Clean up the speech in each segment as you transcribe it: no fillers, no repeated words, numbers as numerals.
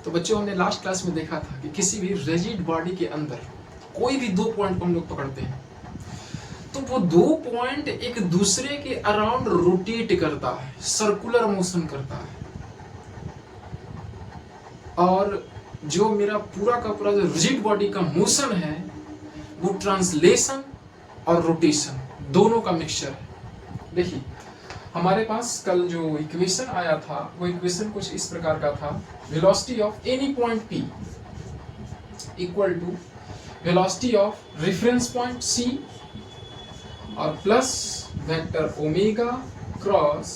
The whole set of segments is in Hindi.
तो बच्चों हमने लास्ट क्लास में देखा था कि किसी भी रिजिड बॉडी के अंदर कोई भी दो पॉइंट को हम लोग पकड़ते हैं तो वो दो पॉइंट एक दूसरे के अराउंड रोटेट करता है, सर्कुलर मोशन करता है। और जो मेरा पूरा का पूरा जो रिजिड बॉडी का मोशन है वो ट्रांसलेशन और रोटेशन दोनों का मिक्सचर है। देखिए हमारे पास कल जो इक्वेशन आया था वो इक्वेशन कुछ इस प्रकार का था, velocity of any point P equal to velocity of reference point C और plus vector omega cross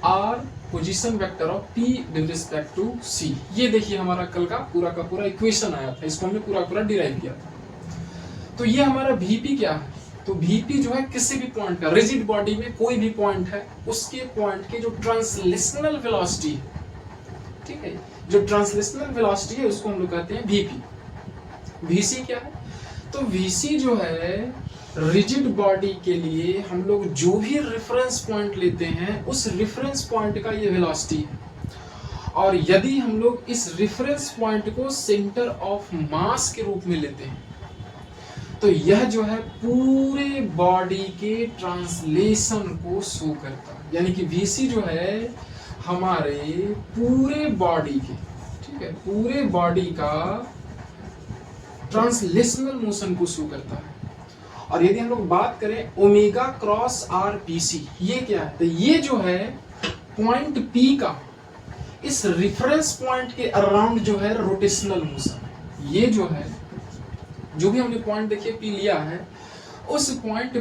R position vector of P with respect to C। ये देखिए हमारा कल का पूरा इक्वेशन आया था, इसको हमने पूरा डिराइव किया था। तो ये हमारा Vp क्या है, तो Vp जो है किसी भी पॉइंट का, रिजिड बॉडी में कोई भी पॉइंट है उसके पॉइंट के जो ट्रांसलेशनल वेलोसिटी है, ठीक है, जो ट्रांसलेशनल वेलोसिटी है उसको हम लोग कहते हैं Vp। Vc क्या है, तो Vc जो है रिजिड बॉडी के लिए हम लोग जो भी रेफरेंस पॉइंट लेते हैं उस रेफरेंस पॉइंट का ये वेलोसिटी है। और यदि हम लोग इस रेफरेंस पॉइंट को सेंटर ऑफ मास के रूप में लेते हैं तो यह जो है पूरे बॉडी के ट्रांसलेशन को शो करता है। यानी कि Vc जो है हमारे पूरे बॉडी के, ठीक है, पूरे बॉडी का ट्रांसलेशनल मोशन को शो करता है। और यदि हम लोग बात करें ओमेगा क्रॉस आर PC, ये क्या है, तो ये जो है पॉइंट P का इस रेफरेंस पॉइंट के अराउंड जो है रोटेशनल मोशन। ये जो है जो भी हमने पॉइंट देखिए P लिया है उस पॉइंट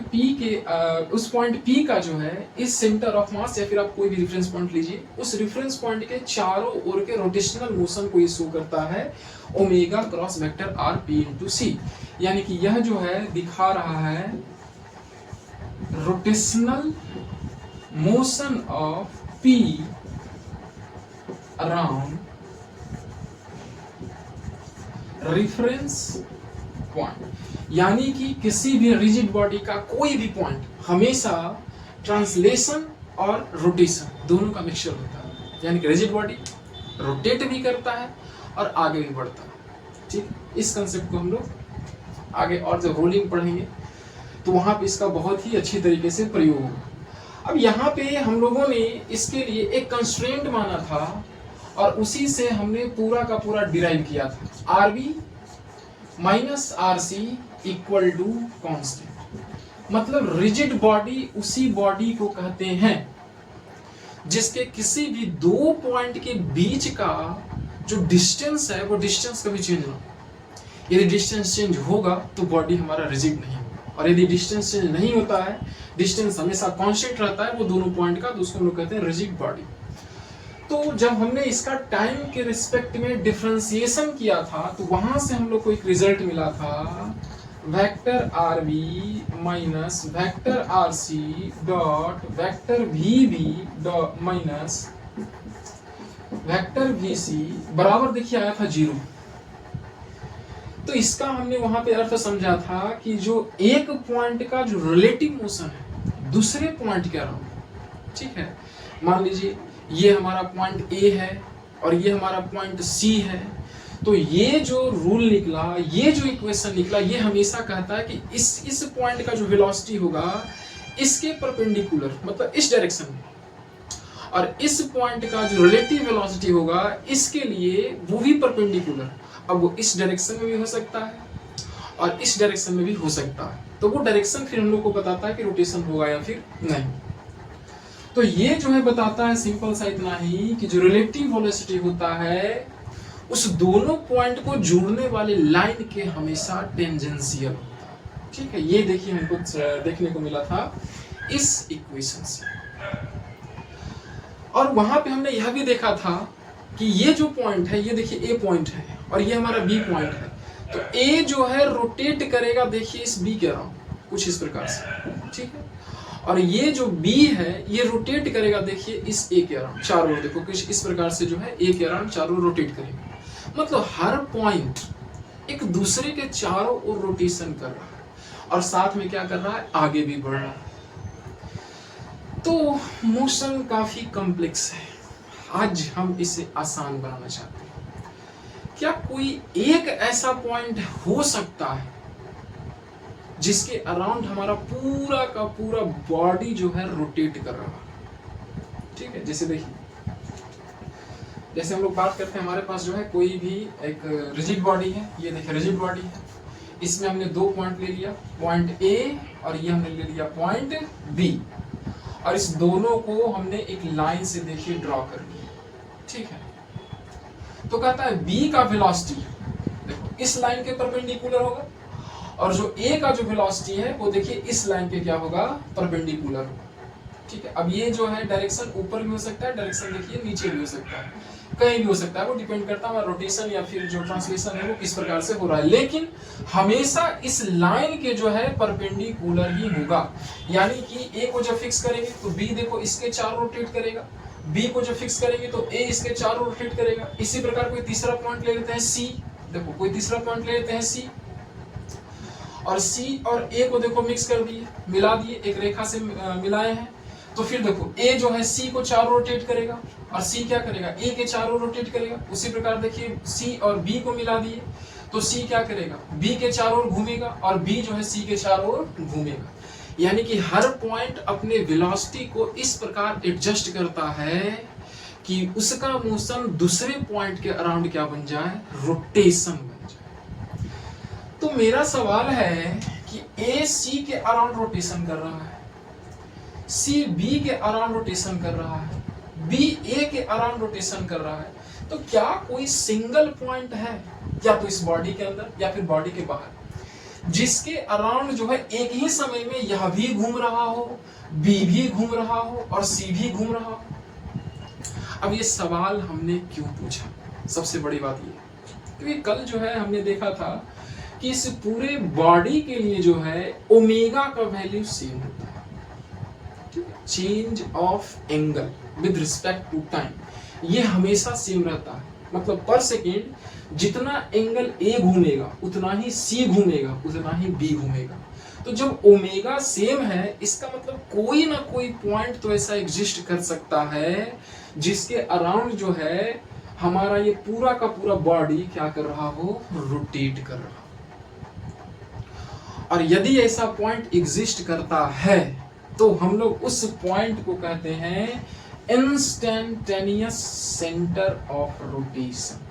P का जो है इस सेंटर ऑफ मास या फिर आप कोई भी रेफरेंस पॉइंट लीजिए, उस रेफरेंस पॉइंट के चारों ओर के रोटेशनल मोशन को ये शो करता है omega cross vector R P into C। यानी कि यह जो है दिखा रहा है rotational motion of P around reference point. यानी कि किसी भी रिजिड बॉडी का कोई भी पॉइंट हमेशा ट्रांसलेशन और रोटेशन दोनों का मिक्सचर होता है। यानी कि रिजिड बॉडी रोटेट भी करता है और आगे भी बढ़ता है, ठीक। इस कंसेप्ट को हम लोग आगे और जब रोलिंग पढ़ेंगे तो वहां पे इसका बहुत ही अच्छी तरीके से प्रयोग होगा। अब यहाँ पे हम लोगों ने इसके लिए एक कंस्ट्रेंट माना था और उसी से हमने पूरा का पूरा डिराइव किया था, RB minus RC equal to constant. मतलब रिजिड बॉडी उसी बॉडी को कहते हैं जिसके किसी भी दो पॉइंट के बीच का जो डिस्टेंस है वो डिस्टेंस कभी चेंज ना हो। यदि डिस्टेंस चेंज होगा तो बॉडी हमारा रिजिड नहीं होगा, और यदि डिस्टेंस चेंज नहीं होता है, डिस्टेंस हमेशा कांस्टेंट रहता है वो दोनों पॉइंट का, तो उसको हम लोग कहते हैं रिजिड बॉडी। तो जब हमने इसका टाइम के रिस्पेक्ट में डिफरेंशिएशन किया था तो वहां से हम लोग को एक रिजल्ट मिला था, vector RB minus vector RC dot vector VB dot minus vector VC बराबर देखिए आया था 0। तो इसका हमने वहां पे अर्थ समझा था कि जो एक पॉइंट का जो रिलेटिव मोशन है दूसरे पॉइंट के अराउंड, ठीक है, मान लीजिए ये हमारा पॉइंट A है और ये हमारा पॉइंट C है, तो ये जो रूल निकला, ये जो इक्वेशन निकला, ये हमेशा कहता है कि इस पॉइंट का जो वेलोसिटी होगा इसके परपेंडिकुलर, मतलब इस डायरेक्शन में, और इस पॉइंट का जो रिलेटिव वेलोसिटी होगा इसके लिए वो भी परपेंडिकुलर। अब वो इस डायरेक्शन में भी हो सकता है और इस डायरेक्शन में भी हो सकता है, तो वो डायरेक्शन फिर हम लोग को बताता है कि रोटेशन होगा या फिर नहीं। तो ये जो है बताता है सिंपल सा इतना ही कि जो रिलेटिव वेलोसिटी होता है उस दोनों पॉइंट को जोड़ने वाले लाइन के हमेशा टेंजेंशियल होता है, ठीक है। ये देखिए हमको देखने को मिला था इस इक्वेशन से। और वहां पे हमने यह भी देखा था कि ये जो पॉइंट है, ये देखिए A पॉइंट है और ये हमारा B पॉइंट है, तो A जो है रोटेट करेगा देखिए इस B के अराउंड कुछ इस प्रकार से, ठीक है, और ये जो B है ये रोटेट करेगा देखिए इस A के अराउंड चारों ओर, देखो कुछ इस प्रकार से जो है A के अराउंड चारों रोटेट करेगा। मतलब हर पॉइंट एक दूसरे के चारों ओर रोटेशन कर रहा है और साथ में क्या कर रहा है, आगे भी बढ़ रहा है। तो मोशन काफी कॉम्प्लेक्स है, आज हम इसे आसान बनाना चाहते हैं। क्या कोई एक ऐसा पॉइंट हो सकता है जिसके अराउंड हमारा पूरा का पूरा बॉडी जो है रोटेट कर रहा है? ठीक है, जैसे देखिए, जैसे हम लोग बात करते हैं, हमारे पास जो है कोई भी एक रिजिड बॉडी है, ये देखिए रिजिड बॉडी है, इसमें हमने दो पॉइंट ले लिया, पॉइंट ए और ये हमने ले लिया पॉइंट बी, और इस दोनों को हमने एक लाइन से देखिए ड्रॉ कर लिया। ठीक है, तो कहता है बी का वेलोसिटी देखो इस लाइन के परपेंडिकुलर होगा, और जो ए का जो वेलोसिटी है वो देखिए इस लाइन पे क्या होगा, परपेंडिकुलर होगा। ठीक है, अब ये जो है डायरेक्शन ऊपर भी हो सकता है, डायरेक्शन देखिए नीचे भी हो सकता है, कहीं भी हो सकता है, वो डिपेंड करता है रोटेशन या फिर जो ट्रांसलेशन है वो किस प्रकार से हो रहा है, लेकिन हमेशा इस लाइन के जो है परपेंडिकुलर ही होगा। यानी कि ए को जब फिक्स करेंगे तो बी देखो इसके चारों रोटेट करेगा, बी को जब फिक्स करेंगे तो ए इसके चारों रोटेट करेगा। इसी प्रकार कोई तीसरा पॉइंट ले लेते हैं सी, देखो कोई तीसरा पॉइंट ले लेते हैं सी, और सी और ए को देखो मिक्स कर दिए, मिला दिए, एक रेखा से मिलाए हैं, तो फिर देखो ए जो है सी को चारों रोटेट करेगा और सी क्या करेगा, ए के चारों रोटेट करेगा। उसी प्रकार देखिए सी और बी को मिला दिए तो सी क्या करेगा, बी के चारों ओर घूमेगा और बी जो है सी के चारों ओर घूमेगा। यानी कि हर पॉइंट अपने वेलोसिटी को इस प्रकार एडजस्ट करता है कि उसका मोशन दूसरे पॉइंट के अराउंड क्या बन जाए, रोटेशन बन जाए। तो मेरा सवाल है कि ए सी के अराउंड रोटेशन कर रहा है, सी बी के अराउंड रोटेशन कर रहा है, बी ए के अराउंड रोटेशन कर रहा है, तो क्या कोई सिंगल पॉइंट है या तो इस बॉडी के अंदर या फिर बॉडी के बाहर जिसके अराउंड जो है एक ही समय में यह भी घूम रहा हो, बी भी घूम रहा हो और सी भी घूम रहा हो? अब ये सवाल हमने क्यों पूछा, सबसे बड़ी बात ये, क्योंकि कल जो है हमने देखा था कि इस पूरे बॉडी के लिए जो है ओमेगा का वैल्यू सेम होता है, change of angle with respect to time ये हमेशा सेम रहता है। मतलब पर सेकेंड जितना एंगल ए घूमेगा उतना ही सी घूमेगा, उतना ही बी घूमेगा। तो जब ओमेगा सेम है इसका मतलब कोई ना कोई पॉइंट तो ऐसा एग्जिस्ट कर सकता है जिसके अराउंड जो है हमारा ये पूरा का पूरा बॉडी क्या कर रहा हो, रोटेट कर रहा हो। और यदि ऐसा पॉइंट एग्जिस्ट करता है तो हम लोग उस पॉइंट को कहते हैं इंस्टेंटेनियस सेंटर ऑफ रोटेशन।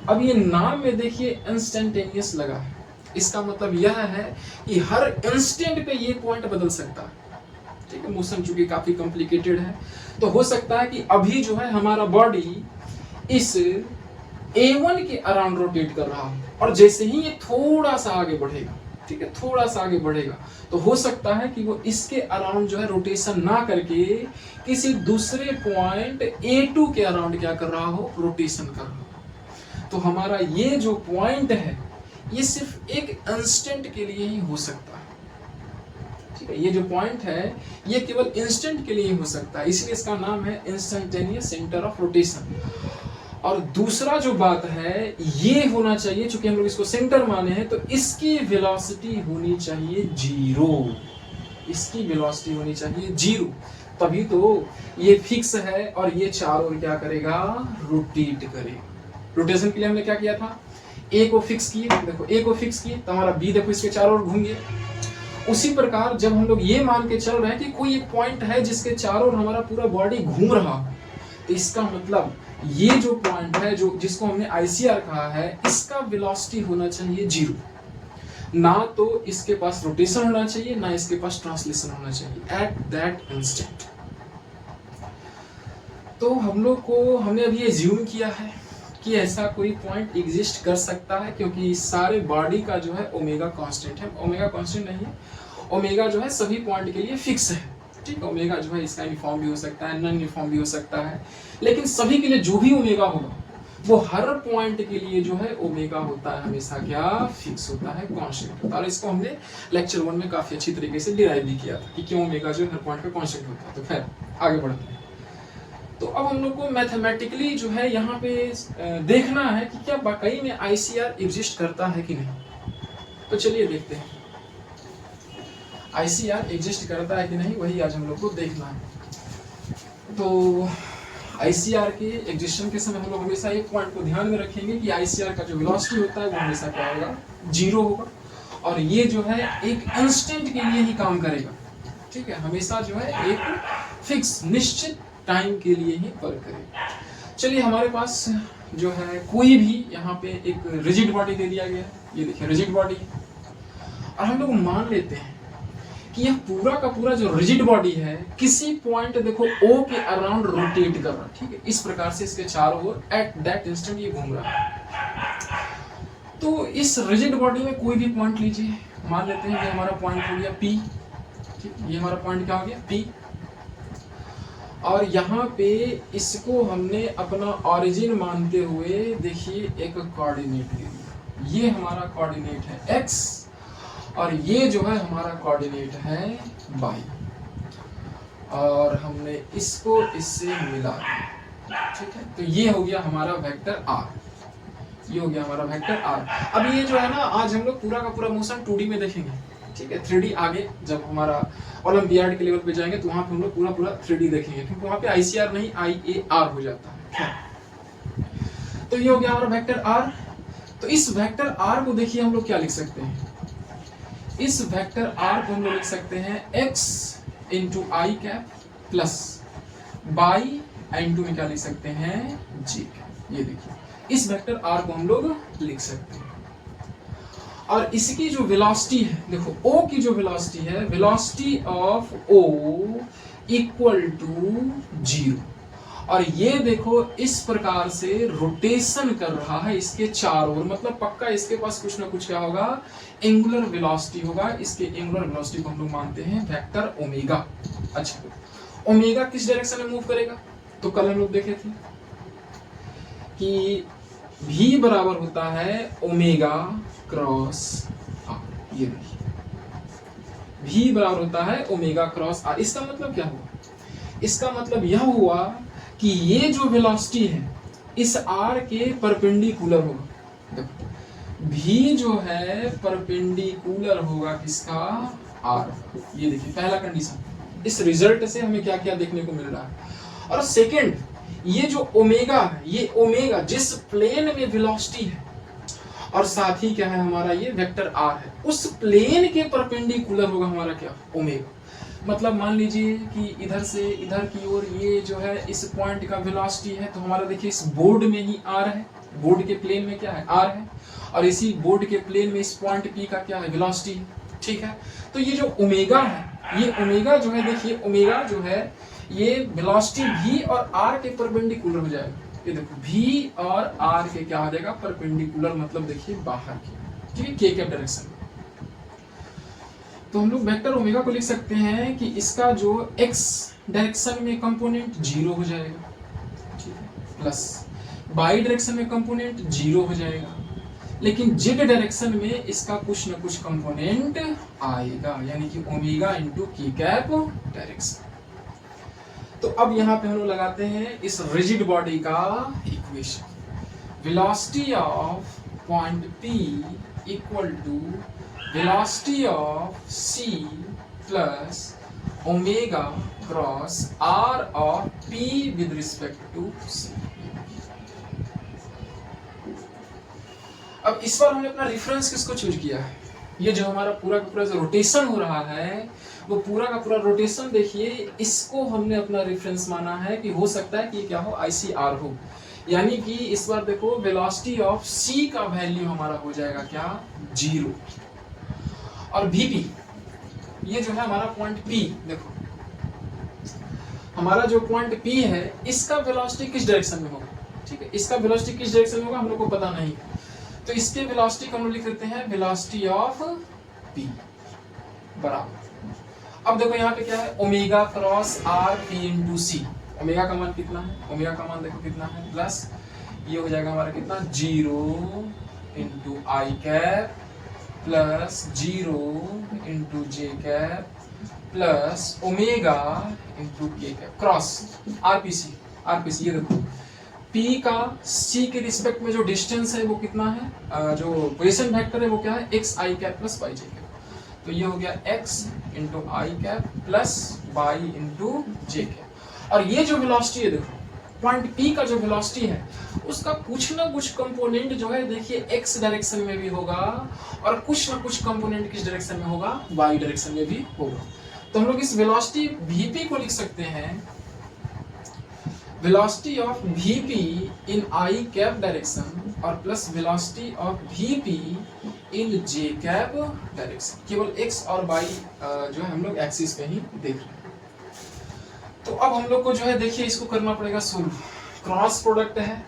अब ये नाम में देखिए इंस्टेंटेनियस लगा है, इसका मतलब यह है कि हर इंस्टेंट पे ये पॉइंट बदल सकता है। ठीक है, मोशन चूंकि काफी कॉम्प्लिकेटेड है, तो हो सकता है कि अभी जो है हमारा बॉडी इस A1 के अराउंड रोटेट कर रहा हो, और जैसे ही ये थोड़ा सा आगे बढ़ेगा, ठीक है, थोड़ा सा आगे बढ़ेगा, तो हो सकता है कि वो इसके अराउंड जो है रोटेशन ना करके किसी दूसरे पॉइंट A2 के अराउंड क्या कर रहा हो, रोटेशन कर रहा हो। तो हमारा ये जो पॉइंट है ये सिर्फ एक इंस्टेंट के लिए ही हो सकता है। ठीक है, ये जो पॉइंट है ये केवल इंस्टेंट के लिए ही हो सकता है, इसलिए इसका नाम है इंस्टेंटेनियस सेंटर ऑफ रोटेशन। और दूसरा जो बात है ये होना चाहिए, चूंकि हम लोग इसको सेंटर माने हैं, तो इसकी वेलोसिटी होनी चाहिए जीरो, इसकी वेलोसिटी होनी चाहिए जीरो, तभी तो ये फिक्स है और ये चारों ओर क्या करेगा, रोटेट करेगा। रोटेशन के लिए हमने क्या किया था, ए को फिक्स किए, देखो ए को फिक्स किए तो हमारा बी देखो इसके चारों ओर घूम गया। उसी प्रकार जब हम लोग ये मान के चल रहे हैं कि कोई एक पॉइंट है जिसके चारों ओर हमारा पूरा बॉडी घूम रहा हो, तो इसका मतलब ये जो पॉइंट है जो जिसको हमने आईसीआर कहा है, इसका वेलोसिटी होना चाहिए जीरो। ना तो इसके पास रोटेशन होना चाहिए, ना इसके पास ट्रांसलेशन होना चाहिए एट दैट इंस्टेंट। तो हम लोग को हमने अभी ये ज्यूम किया है कि ऐसा कोई पॉइंट एग्जिस्ट कर सकता है, क्योंकि सारे बॉडी का जो है ओमेगा कांस्टेंट है, ओमेगा कांस्टेंट नहीं है, ओमेगा जो है सभी पॉइंट के लिए फिक्स है। ठीक है, ओमेगा जो है इसका यूनिफॉर्म भी हो सकता है, नॉन यूनिफॉर्म भी हो सकता है, लेकिन सभी के लिए जो भी ओमेगा होगा वो हर पॉइंट के लिए जो है ओमेगा होता है हमेशा क्या, फिक्स होता है, कांस्टेंट होता है। और इसको हमने लेक्चर 1 में काफी अच्छी तरीके से डिराइव भी किया था कि क्यों ओमेगा जो हर पॉइंट पे कांस्टेंट होता है। तो खैर आगे बढ़ते हैं। तो अब हम लोग को मैथमेटिकली जो है यहाँ पे देखना है कि क्या वाकई में आईसीआर एग्जिस्ट करता है कि नहीं। तो चलिए देखते हैं आईसीआर एग्जिस्ट करता है कि नहीं, वही आज हम लोग को देखना है। तो आईसीआर के एग्जिस्टेंस के समय हम लोग हमेशा एक पॉइंट को ध्यान में रखेंगे कि आईसीआर का जो वेलोसिटी होता है वो हमेशा क्या होगा, 0 होगा, और ये जो है एक इंस्टेंट के लिए ही काम करेगा, ठीक है, हमेशा जो है एक फिक्स निश्चित टाइम के लिए ही वर्क करेगा। चलिए हमारे पास जो है कोई भी यहाँ पे एक रिजिड बॉडी दे दिया गया है, ये देखिए रिजिड बॉडी, और हम लोग मान लेते हैं कि यह पूरा का पूरा जो रिजिड बॉडी है किसी पॉइंट देखो O के अराउंड रोटेट कर रहा है, ठीक है, इस प्रकार से इसके चारों ओर एट दैट इंस्टेंट ये घूम रहा है। तो इस रिजिड बॉडी में कोई भी पॉइंट लीजिए, मान लेते हैं कि हमारा पॉइंट हो गया P, ठीक, ये हमारा पॉइंट क्या हो गया P, और यहाँ पे इसको हमने अपना ओरिजिन मानते हुए देखिए एक कोऑर्डिनेट दे दिया, ये हमारा कोऑर्डिनेट है x और ये जो है हमारा कोऑर्डिनेट है y, और हमने इसको इससे मिला दिया, ठीक है, तो ये हो गया हमारा वेक्टर r, ये हो गया हमारा वेक्टर r। अब ये जो है ना, आज हम लोग पूरा का पूरा मोशन 2D में देखेंगे, ठीक है, 3D आगे जब हमारा ओलंपियाड के लेवल पे जाएंगे तो वहां पे हम लोग पूरा 3D देखेंगे, क्योंकि वहां पे आईसीआर नहीं IAR हो जाता है। तो ये हो गया हमारा वेक्टर r। तो इस वेक्टर r को देखिए हम लोग क्या लिख सकते हैं, इस वेक्टर r को हम लोग लिख सकते हैं x into I cap plus by into में क्या लिख सकते हैं j कैप, ये देखिए इस वेक्टर r को हम लोग लिख सकते हैं। और इसकी जो वेलोसिटी है, देखो O की जो वेलोसिटी है, velocity of O equal to 0, और ये देखो इस प्रकार से रोटेशन कर रहा है इसके चारों ओर, मतलब पक्का इसके पास कुछ ना कुछ क्या होगा, एंगुलर वेलोसिटी होगा। इसके एंगुलर वेलोसिटी को हम लोग मानते हैं वेक्टर ओमेगा। अच्छा, ओमेगा किस डायरेक्शन में मूव करेगा, तो कल हम लोग देखे थे कि V बराबर होता है ओमेगा क्रॉस r, ये देखिए V बराबर होता है ओमेगा क्रॉस r। इसका मतलब क्या हुआ, इसका मतलब यह हुआ कि ये जो वेलोसिटी है इस r के परपेंडिकुलर होगा। देखो V जो है परपेंडिकुलर होगा किसका, r। ये देखिए पहला कंडीशन, इस रिजल्ट से हमें क्या क्या देखने को मिल रहा है। और सेकंड, ये जो ओमेगा है, ये ओमेगा जिस प्लेन में वेलोसिटी है और साथ ही क्या है हमारा ये वेक्टर r है, उस प्लेन के परपेंडिकुलर होगा हमारा क्या, ओमेगा। मतलब मान लीजिए कि इधर से इधर की ओर ये जो है इस पॉइंट का वेलोसिटी है, तो हमारा देखिए इस बोर्ड में ही r है, बोर्ड के प्लेन में क्या है r है, और इसी बोर्ड के प्लेन में इस पॉइंट P का क्या है वेलोसिटी है, ठीक है। तो ये जो ओमेगा है, ये ओमेगा जो है देखिए ओमेगा जो है ये वेलोसिटी V और r के परपेंडिकुलर हो जाएगा। ये देखो V और r के क्या हो जाएगा, परपेंडिकुलर, मतलब देखिए बाहर की, ठीक है, k के डायरेक्शन में। तो हम लोग वेक्टर ओमेगा को लिख सकते हैं कि इसका जो x डायरेक्शन में कंपोनेंट 0 हो जाएगा, ठीक है, प्लस y डायरेक्शन में कंपोनेंट 0 हो जाएगा, लेकिन z डायरेक्शन में इसका कुछ न कुछ कंपोनेंट आएगा, यानी कि omega into k cap direction. तो अब यहाँ पे हम लोग लगाते हैं इस रिजिड बॉडी का equation, velocity of point P equal to velocity of C plus omega cross R of P with respect to C। अब इस बार हमने अपना रेफरेंस किसको चूज किया है, ये जो हमारा पूरा का पूरा जो रोटेशन हो रहा है, वो पूरा का पूरा रोटेशन देखिए इसको हमने अपना रेफरेंस माना है कि हो सकता है कि ये क्या हो, ICR हो, यानी कि इस बार देखो वेलोसिटी ऑफ C का वैल्यू हमारा हो जाएगा क्या, 0, और VP ये जो है हमारा पॉइंट P, देखो हमारा जो पॉइंट P है इसका वेलोसिटी किस डायरेक्शन में होगा, ठीक है, इसका वेलोसिटी किस डायरेक्शन में होगा हम लोग को पता नहीं, तो इसके वेलोसिटी को हम लोग लिख देते हैं वेलोसिटी ऑफ P बराबर, अब देखो यहाँ पे क्या है, omega cross R P into C। Omega का मान कितना है, ओमेगा का मान देखो कितना है, प्लस ये हो जाएगा हमारा कितना, 0 into I cap plus 0 into J cap plus omega into के कैप क्रॉस RPC। ये देखो P का C के रिस्पेक्ट में जो डिस्टेंस है वो कितना है, जो पोजीशन वेक्टर है वो क्या है, x i cap plus y j cap. तो ये हो गया x into I cap plus y into J cap, और ये जो वेलोसिटी है देखो पॉइंट पी का जो वेलोसिटी है उसका कुछ ना कुछ कंपोनेंट जो है देखिए एक्स डायरेक्शन में भी होगा और कुछ ना कुछ कंपोनेंट किस डायरेक्शन में होगा, वाई डायरेक्शन में भी होगा। तो हम लोग इस वेलोसिटी वीपी को लिख सकते हैं velocity of VP in I cap direction और plus velocity of VP in J cap direction. केवल एक्स और वाई जो है हम लोग एक्सिस पे ही देख रहे हैं। तो अब हम लोग को जो है देखिए इसको करना पड़ेगा सोल्व। क्रॉस प्रोडक्ट है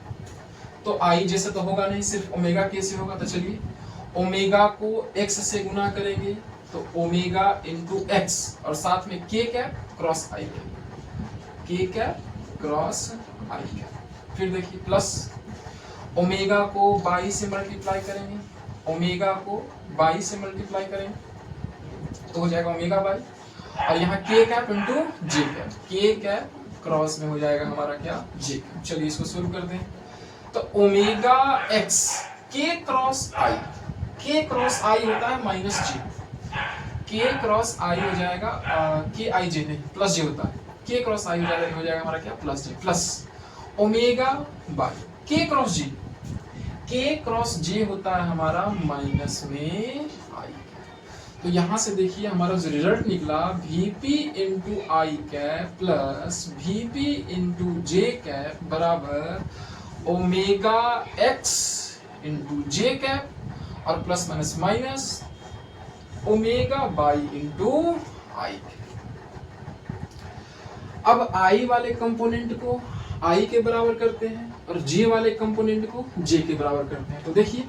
तो आई जैसे तो होगा नहीं, सिर्फ ओमेगा के से होगा। तो चलिए ओमेगा को एक्स से गुना करेंगे तो ओमेगा इंटू एक्स और साथ में के कैप क्रॉस आई कैप, के कैप क्रॉस आई कैप। फिर देखिए प्लस ओमेगा को बाई से मल्टीप्लाई करेंगे, ओमेगा को बाई से मल्टीप्लाई करेंगे तो हो जाएगा ओमेगा बाई और यहाँ के कैप इंटू जे कैप, के कैप क्रॉस में हो जाएगा हमारा क्या, जे कैप। चलिए इसको शुरू कर दें। तो ओमेगा एक्स के क्रॉस आई, के क्रॉस आई होता है माइनस जे, के क्रॉस आई हो जाएगा के आई जे नहीं प्लस जे होता है, के क्रॉस आई हो जाएगा हमारा क्या plus J, plus omega by के क्रॉस जे, के क्रॉस जे होता है हमारा माइनस में आई। तो यहां से देखिए हमारा जो रिजल्ट निकला Vp into I cap plus Vp into J cap बराबर omega X into J cap और plus minus minus omega by into I. अब आई वाले कंपोनेंट को आई के बराबर करते हैं और जे वाले कंपोनेंट को जे के बराबर करते हैं। तो देखिए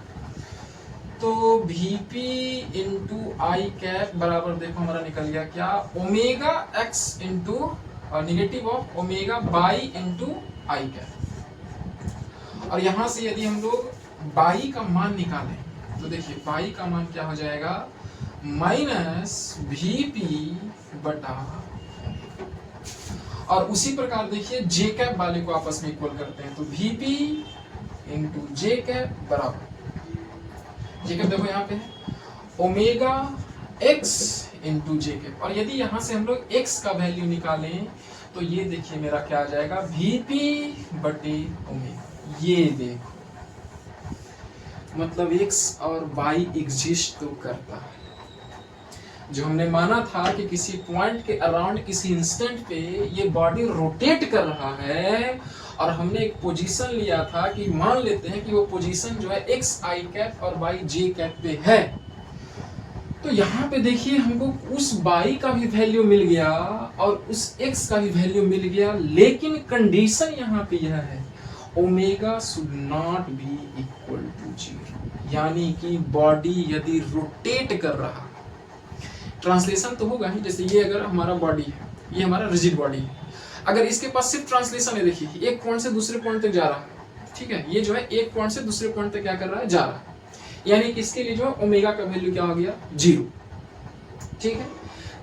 तो Vp इंटू आई कैप बराबर देखो हमारा निकल गया क्या, omega X into negative of omega by into I cap. और यहां से यदि हम लोग बाई का मान निकालें तो देखिए बाई का मान क्या हो जाएगा माइनस Vp बटा, और उसी प्रकार देखिए जे कैप वाले को आपस में इक्वल करते हैं तो Vp इंटू जे कैप बराबर, जे कैप देखो यहाँ पे omega X into J cap. और यदि यहाँ से हम लोग एक्स का वैल्यू निकालें तो ये देखिए मेरा क्या आ जाएगा Vp बटे ओमेगा। ये देखो मतलब एक्स और वाई एग्जिस्ट तो करता है। जो हमने माना था कि किसी पॉइंट के अराउंड किसी इंस्टेंट पे ये बॉडी रोटेट कर रहा है और हमने एक पोजीशन लिया था कि मान लेते हैं कि वो पोजीशन जो है एक्स आई कैप और वाई जे कैप पे है। तो यहाँ पे देखिए हमको उस बाई का भी वैल्यू मिल गया और उस एक्स का भी वैल्यू मिल गया, लेकिन कंडीशन यहाँ पे यह है omega should not be equal to 0, यानी कि बॉडी यदि रोटेट कर रहा, ट्रांसलेशन तो होगा ही। जैसे ये अगर हमारा बॉडी है, ये हमारा रिजिड बॉडी है, अगर इसके पास सिर्फ ट्रांसलेशन है, देखिए एक पॉइंट से दूसरे पॉइंट तक जा रहा है, ठीक है, ये जो है एक पॉइंट से दूसरे पॉइंट तक क्या कर रहा है, जा रहा है, यानी कि इसके लिए जो ओमेगा का वैल्यू क्या हो गया 0, ठीक है।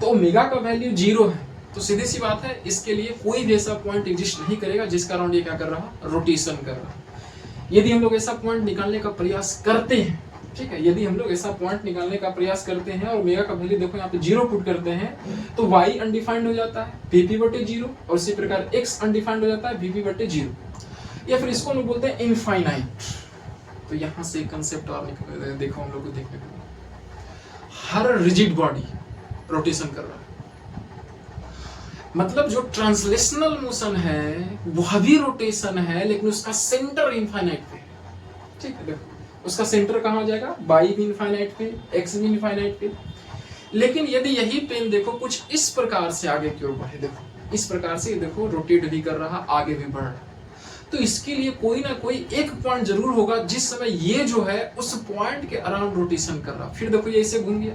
तो ओमेगा का वैल्यू 0 है तो सीधी सी बात है इसके लिए कोई भी ऐसा पॉइंट एग्जिस्ट नहीं करेगा जिसका अराउंड ये क्या कर रहा, रोटेशन कर रहा। यदि हम लोग ऐसा पॉइंट निकालने का प्रयास करते हैं, ठीक है, यदि हम लोग ऐसा पॉइंट निकालने का प्रयास करते हैं और ओमेगा का वैल्यू देखो यहाँ पे 0 पुट करते हैं तो y अनडिफाइंड हो जाता है Vp बटे 0 और इसी प्रकार x अनडिफाइंड हो जाता है Vp बटे 0, या फिर इसको हम लोग बोलते हैं इनफाइनाइट। तो यहाँ से कंसेप्ट और देखो हम लोग को देखने को, हर रिजिड बॉडी रोटेशन कर रहा है, मतलब जो ट्रांसलेशनल मोशन है वह भी रोटेशन है लेकिन उसका सेंटर इनफाइनाइट पे, ठीक है। देखो उसका सेंटर कहाँ हो जाएगा, बाई भी इनफाइनाइट पे, एक्स भी इनफाइनाइट पे। लेकिन यदि यही पेन देखो कुछ इस प्रकार से आगे की ओर बढ़े, देखो इस प्रकार से देखो रोटेट भी कर रहा, आगे भी बढ़ रहा, तो इसके लिए कोई ना कोई एक पॉइंट जरूर होगा जिस समय ये जो है उस पॉइंट के अराउंड रोटेशन कर रहा। फिर देखो ये इसे घूम गया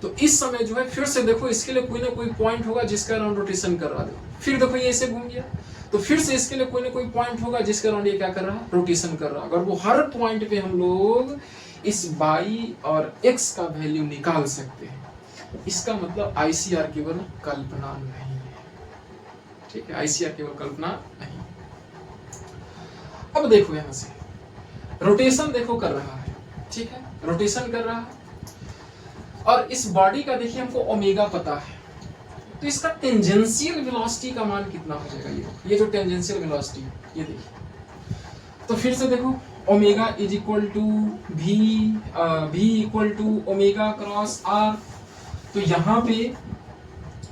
तो इस समय जो है फिर से देखो इसके लिए कोई ना कोई पॉइंट होगा जिसका अराउंड रोटेशन कर रहा है, फिर देखो ये इसे घूम गया तो फिर से इसके लिए कोई ना कोई पॉइंट होगा जिसके अराउंड ये क्या कर रहा है, रोटेशन कर रहा है। अगर वो हर पॉइंट पे हम लोग इस बाई और एक्स का वैल्यू निकाल सकते हैं, इसका मतलब आईसीआर केवल कल्पना नहीं है, ठीक है, आईसीआर केवल कल्पना नहीं। अब देखो यहां से रोटेशन देखो कर रहा है, ठीक है, रोटेशन कर रहा है और इस बॉडी का देखिए हमको ओमेगा पता है, तो तो इसका टेंजेंशियल वेलोसिटी का मान कितना हो जाएगा, ये जो टेंजेंशियल वेलोसिटी ये देखिए। तो फिर से देखो omega is equal to V equal to omega cross R. तो यहाँ पे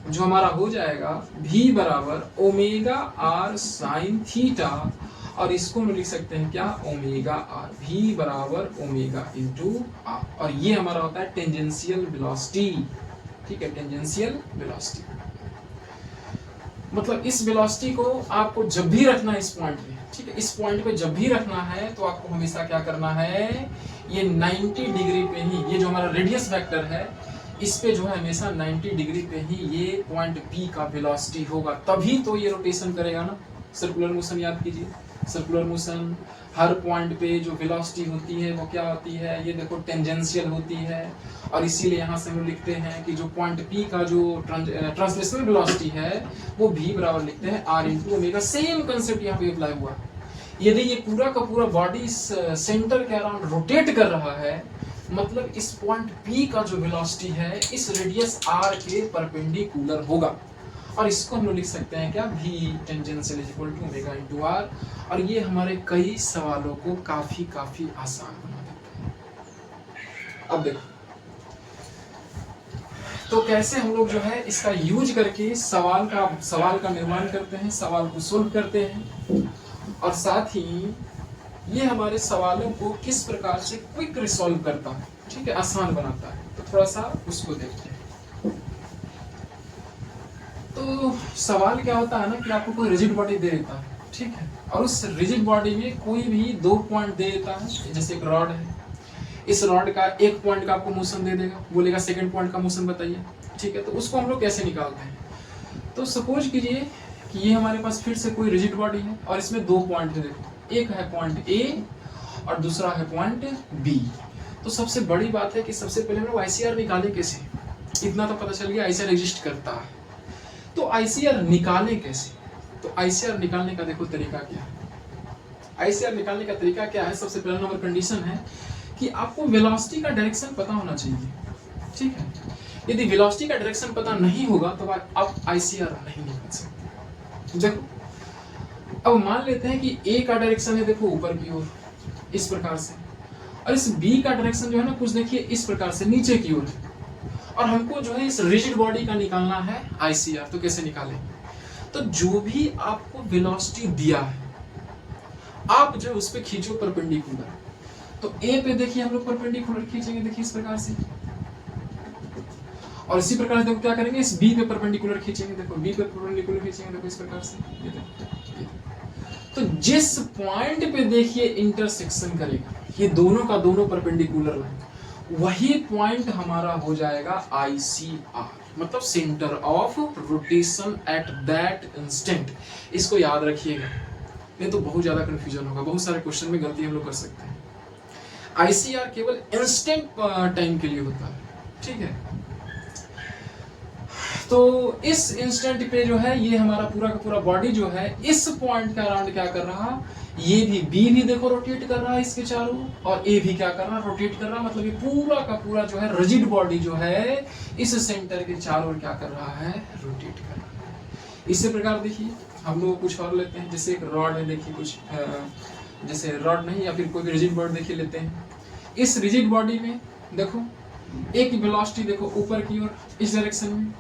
जो हमारा हो जाएगा v बराबर ओमेगा आर साइन थीटा, और इसको हम लिख सकते हैं क्या, ओमेगा आर, v बराबर ओमेगा इंटू आर, और ये हमारा होता है टेंजेंशियल वेलोसिटी। ठीक है, टेंजेंशियल वेलोसिटी मतलब इस वेलोसिटी को आपको जब भी रखना है इस पॉइंट पे, ठीक है, इस पॉइंट पे जब भी रखना है तो आपको हमेशा क्या करना है, ये 90 डिग्री पे ही, ये जो हमारा रेडियस वेक्टर है इस पे जो है हमेशा 90 डिग्री पे ही ये पॉइंट P का वेलोसिटी होगा, तभी तो ये रोटेशन करेगा ना। सर्कुलर मोशन याद कीजिए, सर्कुलर मोशन हर पॉइंट पे जो वेलोसिटी होती है वो क्या होती है, ये देखो टेंजेंशियल होती है, और इसीलिए यहाँ से हम लिखते हैं कि जो पॉइंट P का जो ट्रांसलेशनल वेलोसिटी है वो v बराबर लिखते हैं r into omega. Same concept यहाँ पे अप्लाई हुआ। यदि ये पूरा का पूरा बॉडी सेंटर के अराउंड रोटेट कर रहा है, मतलब इस पॉइंट P का जो वेलोसिटी है इस रेडियस r के परपेंडिकुलर होगा, और इसको हम लोग लिख सकते हैं क्या, v tangential is equal to omega into r। और ये हमारे कई सवालों को काफी आसान बना देता है। अब देखो तो कैसे हम लोग जो है इसका यूज करके सवाल का निर्माण करते हैं, सवाल को सोल्व करते हैं, और साथ ही ये हमारे सवालों को किस प्रकार से क्विक रिसॉल्व करता है, ठीक है, आसान बनाता है। तो थोड़ा सा उसको देखते हैं। तो सवाल क्या होता है ना कि आपको कोई रिजिड बॉडी दे देता है, ठीक है, और उस रिजिड बॉडी में कोई भी 2 पॉइंट दे देता है, जैसे एक रॉड है, इस रॉड का एक पॉइंट का आपको मोशन दे देगा, बोलेगा सेकंड पॉइंट का मोशन बताइए, ठीक है। तो उसको हम लोग कैसे निकालते हैं, तो सपोज कीजिए कि ये हमारे पास फिर से कोई रिजिड बॉडी है और इसमें 2 पॉइंट है, देखो एक है पॉइंट A और दूसरा है पॉइंट B। तो सबसे बड़ी बात है कि सबसे पहले हम लोग ICR निकालें कैसे, इतना तो पता चल गया ICR एग्जिस्ट करता है, तो ICR निकालें कैसे। तो ICR निकालने का देखो तरीका क्या है, ICR निकालने का तरीका क्या है, सबसे पहला नंबर कंडीशन है कि आपको वेलोसिटी का डायरेक्शन पता होना चाहिए, ठीक है। यदि वेलोसिटी का डायरेक्शन पता नहीं होगा तो आप ICR नहीं निकाल सकते। देखो अब मान लेते हैं कि A का डायरेक्शन है देखो ऊपर की ओर इस प्रकार से, और इस B का डायरेक्शन जो है ना कुछ देखिए इस प्रकार से नीचे की ओर, और हमको जो है इस रिजिड बॉडी का निकालना है ICR। तो कैसे निकालें, तो जो भी आपको वेलोसिटी दिया है आप जो उस पे खींचो परपेंडिकुलर। तो A पे देखिए हम लोग परपेंडिकुलर खींचेंगे, देखिए इस प्रकार से, और इसी प्रकार से देखो क्या करेंगे, इस B पे परपेंडिकुलर खींचेंगे, देखो B पे परपेंडिकुलर खींचेंगे, देखो इस प्रकार से, ये देखो। तो जिस पॉइंट पे देखिए इंटरसेक्शन करेगा ये दोनों का दोनों परपेंडिकुलर लाइन, वही पॉइंट हमारा हो जाएगा ICR, मतलब centre of rotation at that instant. इसको याद रखिएगा, नहीं तो बहुत ज्यादा कंफ्यूजन होगा, बहुत सारे क्वेश्चन में गलती हम लोग कर सकते हैं। ICR केवल इंस्टेंट टाइम के लिए होता है, ठीक है। तो इस इंस्टेंट पे जो है ये हमारा पूरा का पूरा बॉडी जो है इस पॉइंट के अराउंड क्या कर रहा, ये भी B भी देखो रोटेट कर रहा है इसके चारों, और A भी क्या कर रहा, रोटेट कर रहा, मतलब ये पूरा का पूरा जो है रिजिड बॉडी जो है इस सेंटर के चारों क्या कर रहा है, रोटेट कर रहा है। इसी प्रकार देखिए हम लोग कुछ और लेते हैं, जैसे एक रॉड है, देखिए कुछ जैसे रॉड नहीं या फिर कोई भी रिजिड बॉडी देखिए लेते हैं। इस रिजिड बॉडी में देखो एक वेलोसिटी देखो ऊपर की ओर इस डायरेक्शन में,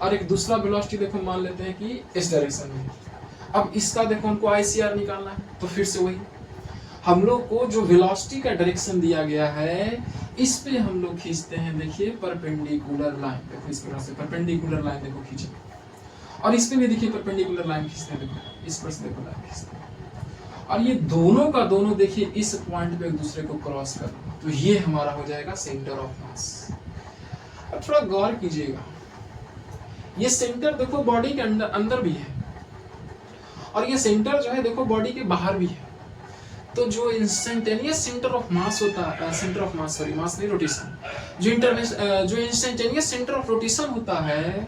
और एक दूसरा वेलोसिटी देखो मान लेते हैं कि इस डायरेक्शन में। अब इसका देखो हमको ICR निकालना है, तो फिर से वही हम लोग को जो वेलोसिटी का डायरेक्शन दिया गया है इस पे हम लोग खींचते हैं, देखिए परपेंडिकुलर लाइन, देखो इस प्रकार से परपेंडिकुलर लाइन देखो खींचे, और इस पे भी देखिए परपेंडिकुलर लाइन खींचते हैं, देखो इस पर से देखो लाइन खींचते हैं, और ये दोनों का दोनों देखिए इस पॉइंट पे एक दूसरे को क्रॉस कर, तो ये हमारा हो जाएगा सेंटर ऑफ मास। अब थोड़ा गौर कीजिएगा, ये सेंटर देखो बॉडी के अंदर भी है, और ये सेंटर जो है देखो बॉडी के बाहर भी है। तो जो इंस्टेंटेनियस सेंटर ऑफ मास होता है, centre of mass sorry mass नहीं रोटेशन, जो इंस्टेंटेनियस सेंटर ऑफ रोटेशन होता है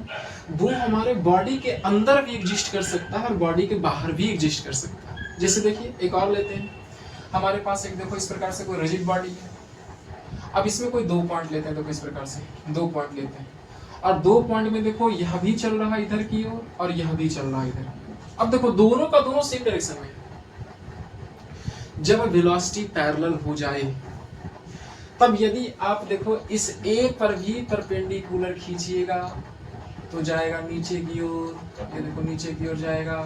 वो हमारे बॉडी के अंदर भी एग्जिस्ट कर सकता है और बॉडी के बाहर भी एग्जिस्ट कर सकता है। जैसे देखिए एक और लेते हैं, हमारे पास एक देखो इस प्रकार से कोई रिजिड बॉडी है, अब इसमें कोई 2 पॉइंट लेते हैं, देखो इस प्रकार से 2 पॉइंट लेते हैं, और 2 पॉइंट में देखो यह भी चल रहा है इधर की ओर और यह भी चल रहा है इधर की ओर। अब देखो दोनों का दोनों सेम डायरेक्शन में है। जब वेलोसिटी पैरेलल हो जाए तब यदि आप देखो इस ए पर भी परपेंडिकुलर खींचिएगा तो जाएगा नीचे की ओर, ये देखो नीचे की ओर जाएगा,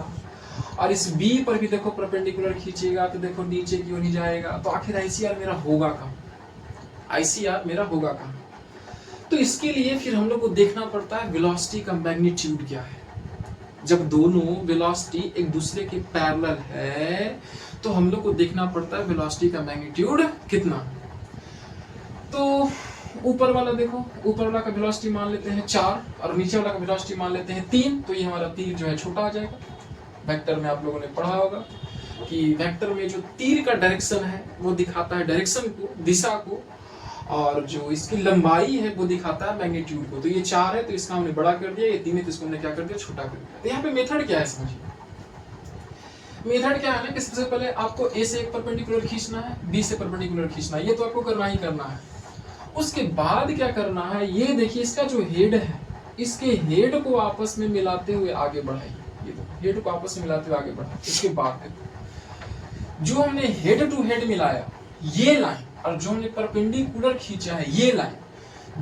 और इस बी पर भी देखो परपेंडिकुलर खींचिएगा तो देखो नीचे की ओर ही जाएगा। तो आखिर आईसीआर मेरा होगा कहाँ? आईसीआर मेरा होगा कहाँ? तो इसके लिए फिर हम लोग को देखना पड़ता है वेलोसिटी का मैग्नीट्यूड क्या है। जब दोनों वेलोसिटी एक दूसरे के पैरेलल है तो हम लोग को देखना पड़ता है वेलोसिटी का मैग्नीट्यूड कितना। तो ऊपर वाला देखो, ऊपर वाला का वेलोसिटी मान लेते हैं 4 और नीचे वाला का वेलोसिटी मान लेते हैं 3। तो ये हमारा तीर जो है छोटा आ जाएगा। वेक्टर में आप लोगों ने पढ़ा होगा कि वेक्टर में जो तीर का डायरेक्शन है वो दिखाता है डायरेक्शन को, दिशा को, और जो इसकी लंबाई है वो दिखाता है मैग्नीट्यूड को। तो ये 4 है तो इसका हमने बड़ा कर दिया, ये 3 है तो इसको हमने क्या कर दिया, छोटा कर दिया। तो यहाँ पे मेथड क्या है समझिए। मेथड क्या है ना कि सबसे पहले आपको ए से एक परपेंडिकुलर खींचना है, बी से परपेंडिकुलर खींचना है, ये तो आपको करना ही करना है। उसके बाद क्या करना है, ये देखिए इसका जो हेड है इसके हेड को आपस में मिलाते हुए आगे बढ़ाइए। ये तो हेड को आपस में मिलाते हुए आगे बढ़ाइए। इसके बाद देखो जो हमने हेड टू हेड मिलाया ये लाइन, और जो हमने परपेंडिकुलर खींचा है ये लाइन,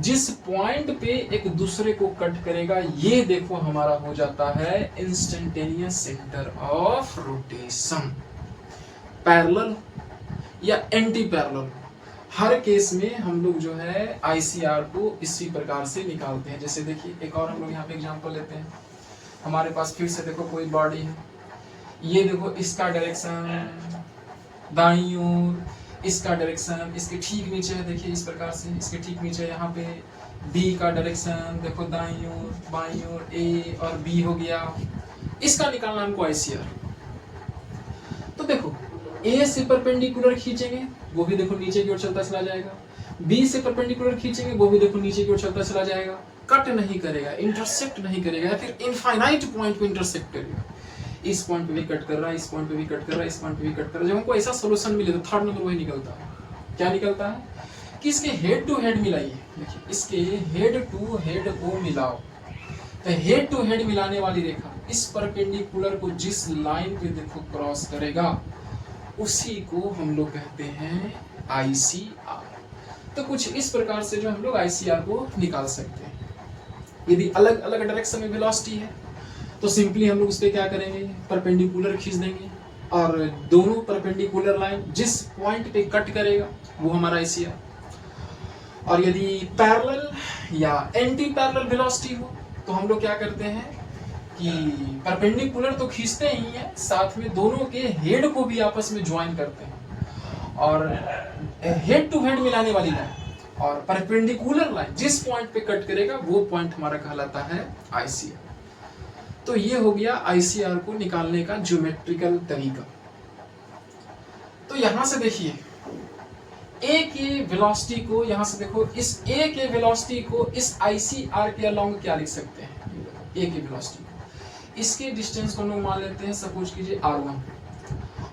जिस पॉइंट पे एक दूसरे को कट करेगा ये देखो हमारा हो जाता है instantaneous centre of rotation. Parallel या एंटी पैरेलल, हर केस में हम लोग जो है आईसीआर को इसी प्रकार से निकालते हैं। जैसे देखिए एक और हम लोग यहाँ पे एग्जांपल लेते हैं। हमारे पास फिर से देखो कोई बॉडी है, ये देखो इसका डायरेक्शन दाईं ओर, इसका डायरेक्शन इसके ठीक नीचे है, देखिए इस प्रकार से इसके ठीक नीचे यहाँ पे बी का डायरेक्शन देखो दाईं ओर बाईं ओर, ए और बी हो गया। इसका निकालना हमको आईसीआर। तो देखो ए से परपेंडिकुलर खींचेंगे वो भी देखो नीचे की ओर चलता चला जाएगा, बी से परपेंडिकुलर खींचेंगे वो भी देखो नीचे की ओर चलता चला जाएगा, कट नहीं करेगा, इंटरसेक्ट नहीं करेगा, या फिर इनफाइनाइट पॉइंट पे इंटरसेक्ट करेगा। इस पॉइंट पे भी कट कर रहा है, इस पॉइंट पे भी कट कर रहा है, इस पॉइंट पे भी कट कर रहा है। जब हमको ऐसा सोल्यूशन मिले तो थर्ड नंबर वही निकलता है। क्या निकलता है कि इसके हेड टू हेड मिलाइए। देखिए इसके हेड टू हेड को मिलाओ, तो हेड टू हेड मिलाने वाली रेखा इस परपेंडिकुलर को जिस लाइन पे देखो क्रॉस करेगा उसी को हम लोग कहते हैं आईसीआर। तो कुछ इस प्रकार से जो हम लोग आईसीआर को निकाल सकते हैं। यदि अलग अलग डायरेक्शन में वेलोसिटी है तो सिंपली हम लोग उस पर क्या करेंगे, परपेंडिकुलर खींच देंगे, और दोनों परपेंडिकुलर लाइन जिस पॉइंट पे कट करेगा वो हमारा आईसीआर। और यदि पैरेलल या एंटी पैरेलल वेलोसिटी हो तो हम लोग क्या करते हैं कि परपेंडिकुलर तो खींचते ही हैं, साथ में दोनों के हेड को भी आपस में ज्वाइन करते हैं, और हेड टू हेड मिलाने वाली लाइन और परपेंडिकुलर लाइन जिस पॉइंट पे कट करेगा वो पॉइंट हमारा कहलाता है आईसीआर। तो ये हो गया आईसीआर को निकालने का ज्योमेट्रिकल तरीका। तो यहां से देखिए ए के वेलोसिटी को, यहां से देखो इस ए के वेलोसिटी को इस आईसीआर के अलोंग क्या लिख सकते हैं, ए के वेलोसिटी को, इसके डिस्टेंस को हम लोग मान लेते हैं सपोज कीजिए r1,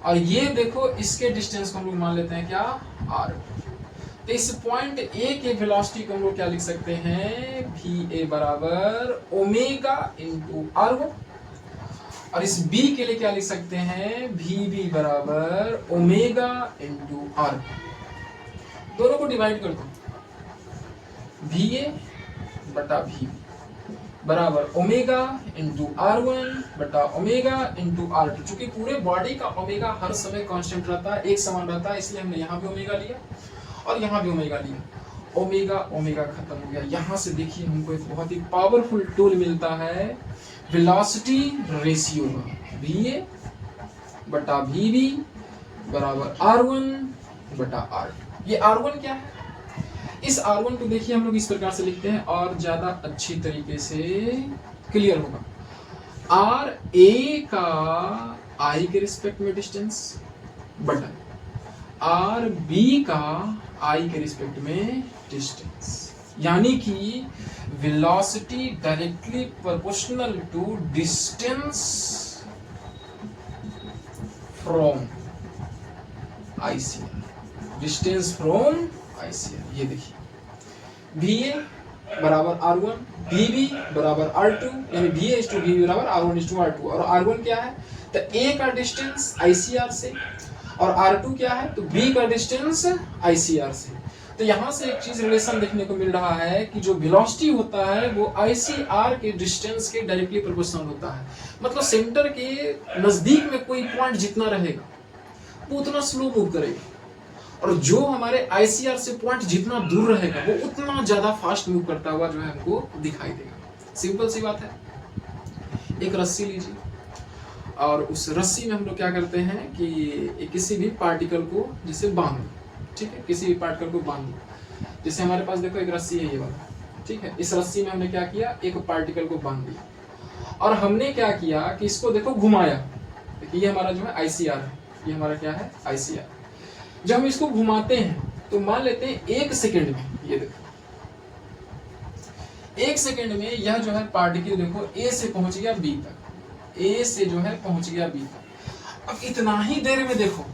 और ये देखो इसके डिस्टेंस को हम लोग मान लेते हैं क्या, r। तो इस पॉइंट ए के वेलोसिटी को हम लोग क्या लिख सकते हैं, भी ए बराबर ओमेगा इंटू r1, और इस बी के लिए क्या लिख सकते हैं, भी बी बराबर ओमेगा इंटू r। दोनों को डिवाइड कर दो, भी ए बटा भी बराबर ओमेगा इंटू r1 बटा ओमेगा इंटू r2। चूंकि पूरे बॉडी का ओमेगा हर समय कांस्टेंट रहता है, एक समान रहता है, इसलिए हमने यहाँ भी ओमेगा लिया और यहाँ भी ओमेगा लिया। ओमेगा ओमेगा खत्म हो गया। यहाँ से देखिए हमको एक बहुत ही पावरफुल टूल मिलता है वेलोसिटी रेशियो का, भी ए बटा भी बी बराबर r1 बटा r2। ये r1 क्या है, इस r1 को देखिए हम लोग इस प्रकार से लिखते हैं और ज्यादा अच्छी तरीके से क्लियर होगा। r a का i के रिस्पेक्ट में डिस्टेंस बटा r b का i के रिस्पेक्ट में डिस्टेंस, यानी कि velocity directly proportional to distance from ICR, distance from ICR. ये देखिए भी ए बराबर R1, VB बराबर R2, यानी VA is to VB बराबर R1 is to R2। और R1 क्या है, तो A का डिस्टेंस ICR से, और R2 क्या है, तो B का डिस्टेंस ICR से। तो यहाँ से एक चीज रिलेशन देखने को मिल रहा है कि जो वेलोसिटी होता है वो ICR के डिस्टेंस के डायरेक्टली प्रोपोर्शनल होता है। मतलब सेंटर के नजदीक में कोई पॉइंट जितना रहेगा वो उतना स्लो मूव करेगा, और जो हमारे ICR से पॉइंट जितना दूर रहेगा वो उतना ज्यादा फास्ट मूव करता हुआ जो है हमको दिखाई देगा। सिंपल सी बात है। एक रस्सी लीजिए, और उस रस्सी में हम लोग क्या करते हैं कि किसी भी पार्टिकल को जैसे बांध दो, ठीक है, किसी भी पार्टिकल को बांध दो। जैसे हमारे पास देखो एक रस्सी है ये वाला, ठीक है, इस रस्सी में हमने क्या किया, एक पार्टिकल को बांध दिया, और हमने क्या किया कि इसको देखो घुमाया। देखिए ये हमारा जो है ICR है, ये हमारा क्या है ICR। जब हम इसको घुमाते हैं तो मान लेते हैं 1 सेकेंड में, ये देखो 1 सेकेंड में यह जो है पार्टिकल देखो A से पहुंच गया B तक, A से जो है पहुंच गया B तक। अब इतना ही देर में देखो,